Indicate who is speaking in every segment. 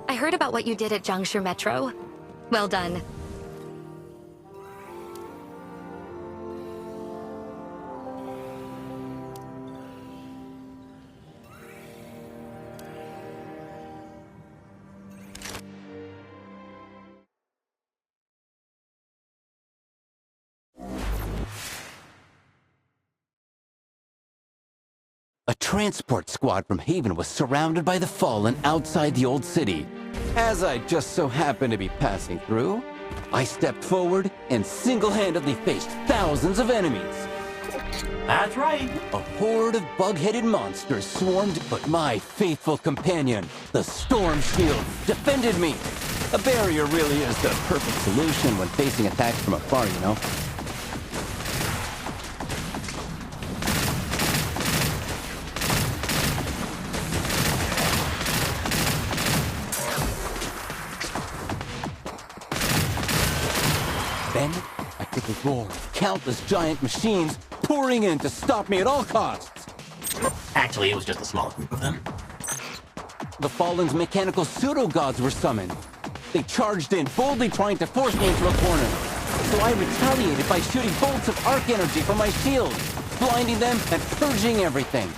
Speaker 1: I heard about what you did at Jiangshi Metro. Well done.
Speaker 2: A transport squad from Haven was surrounded by the Fallen outside the old city. As I just so happened to be passing through, I stepped forward and single-handedly faced thousands of enemies.
Speaker 3: That's right.
Speaker 2: A horde of bug-headed monsters swarmed, but my faithful companion, the Storm Shield, defended me. A barrier really is the perfect solution when facing attacks from afar, you know? Then, I took a roar of countless giant machines pouring in to stop me at all costs.
Speaker 3: Actually, it was just a small group of them.
Speaker 2: The Fallen's mechanical pseudo-gods were summoned. They charged in, boldly trying to force me into a corner. So I retaliated by shooting bolts of arc energy from my shield, blinding them and purging everything.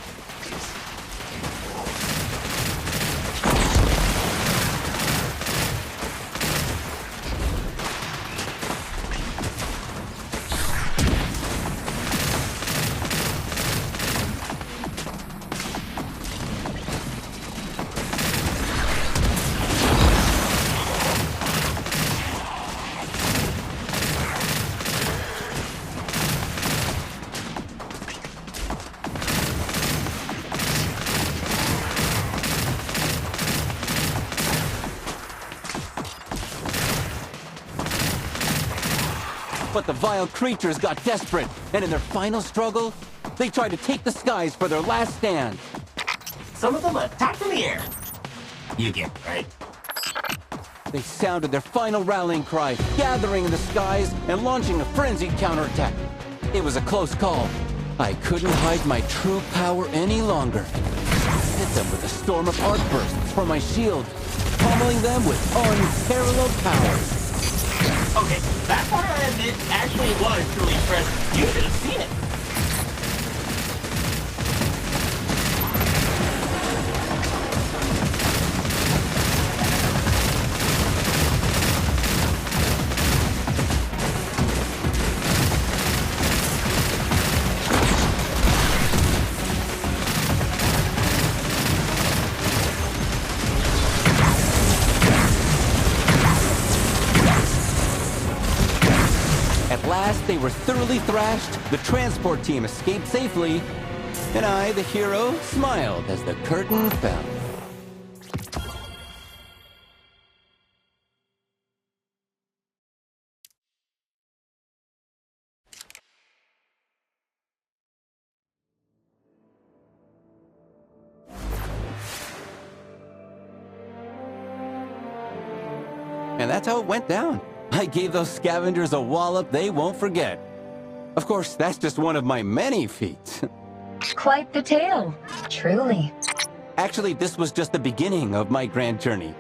Speaker 2: But the vile creatures got desperate, and in their final struggle, they tried to take the skies for their last stand.
Speaker 3: Some of them attack from the air. You get it, right?
Speaker 2: They sounded their final rallying cry, gathering in the skies and launching a frenzied counterattack. It was a close call. I couldn't hide my true power any longer. I hit them with a storm of arc bursts from my shield, pummeling them with unparalleled power.
Speaker 3: Okay, that part I admit actually was truly impressive. You should have seen it.
Speaker 2: At last, they were thoroughly thrashed, the transport team escaped safely, and I, the hero, smiled as the curtain fell. And that's how it went down. I gave those scavengers a wallop they won't forget. Of course, that's just one of my many feats.
Speaker 4: Quite the tale, truly.
Speaker 2: Actually, this was just the beginning of my grand journey.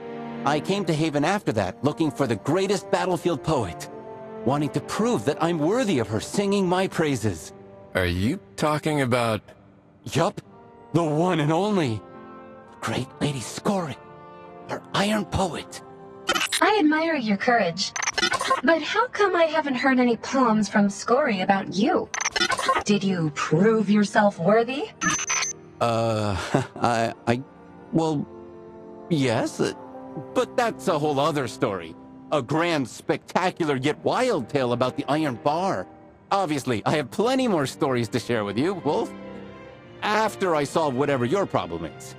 Speaker 2: I came to Haven after that, looking for the greatest battlefield poet, wanting to prove that I'm worthy of her singing my praises.
Speaker 5: Are you talking about...
Speaker 2: Yup, the one and only. Great Lady Scoring, her iron poet.
Speaker 4: I admire your courage. But how come I haven't heard any poems from Scory about you? Did you prove yourself worthy?
Speaker 2: Well, yes, but that's a whole other story. A grand, spectacular, yet wild tale about the Iron Bar. Obviously, I have plenty more stories to share with you, Wolf. After I solve whatever your problem is.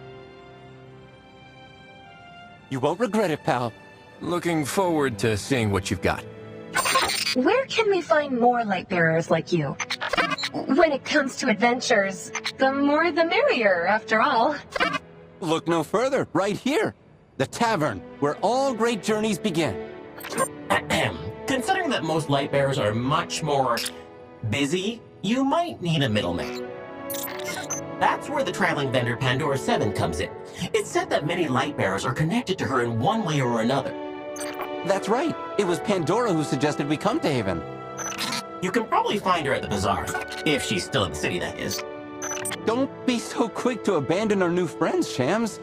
Speaker 2: You won't regret it, pal.
Speaker 5: Looking forward to seeing what you've got.
Speaker 4: Where can we find more light bearers like you? When it comes to adventures, the more the merrier, after all.
Speaker 2: Look no further, right here. The tavern, where all great journeys begin.
Speaker 3: Considering that most light bearers are much more busy, you might need a middleman. That's where the traveling vendor Pandora 7 comes in. It's said that many light bearers are connected to her in one way or another.
Speaker 2: That's right. It was Pandora who suggested we come to Haven.
Speaker 3: You can probably find her at the bazaar. If she's still in the city, that is.
Speaker 2: Don't be so quick to abandon our new friends, Shams.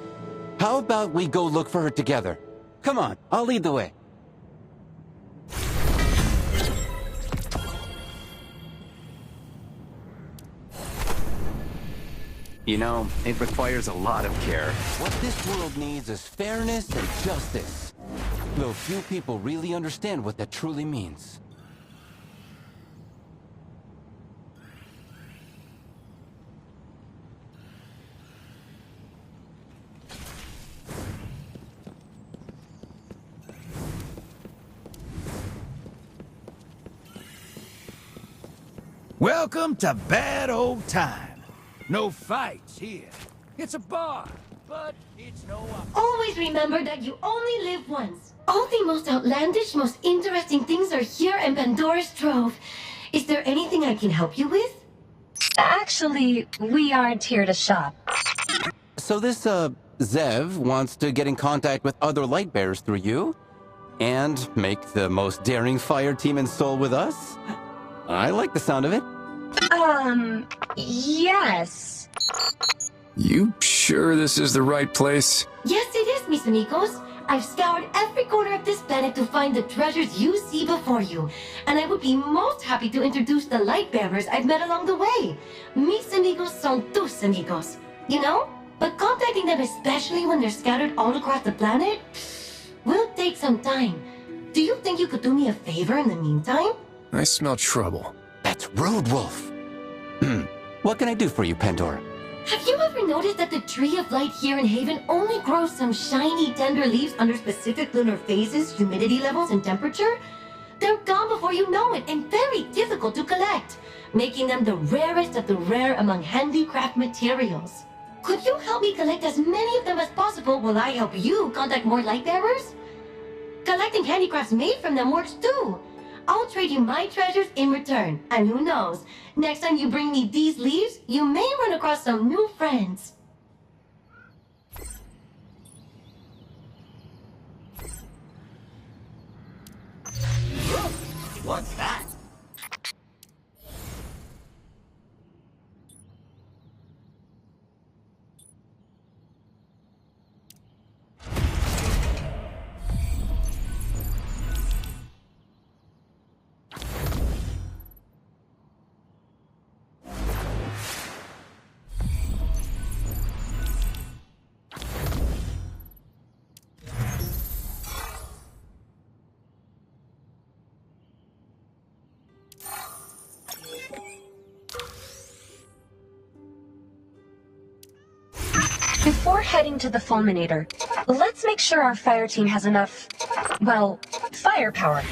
Speaker 2: How about we go look for her together? Come on, I'll lead the way.
Speaker 6: You know, it requires a lot of care.
Speaker 2: What this world needs is fairness and justice. Though few people really understand what that truly means.
Speaker 7: Welcome to Bad Old Time. No fights here. It's a bar, but it's no...
Speaker 8: Always remember that you only live once. All the most outlandish, most interesting things are here in Pandora's Trove. Is there anything I can help you with?
Speaker 4: Actually, we aren't here to shop.
Speaker 2: So this, Zev wants to get in contact with other light bearers through you? And make the most daring fire team in Seoul with us? I like the sound of it.
Speaker 4: Yes.
Speaker 5: You sure this is the right place?
Speaker 8: Yes, it is, mis amigos. I've scoured every corner of this planet to find the treasures you see before you. And I would be most happy to introduce the light bearers I've met along the way. Mis amigos son tus amigos. You know? But contacting them, especially when they're scattered all across the planet, will take some time. Do you think you could do me a favor in the meantime?
Speaker 5: I smell trouble.
Speaker 2: That's Road Wolf. What can I do for you, Pandora?
Speaker 8: Have you ever noticed that the tree of light here in Haven only grows some shiny, tender leaves under specific lunar phases, humidity levels, and temperature? They're gone before you know it and very difficult to collect, making them the rarest of the rare among handicraft materials. Could you help me collect as many of them as possible while I help you contact more light bearers? Collecting handicrafts made from them works too. I'll trade you my treasures in return. And who knows, next time you bring me these leaves, you may run across some new friends.
Speaker 3: What's that?
Speaker 4: Before heading to the Fulminator, let's make sure our fire team has enough, well, firepower.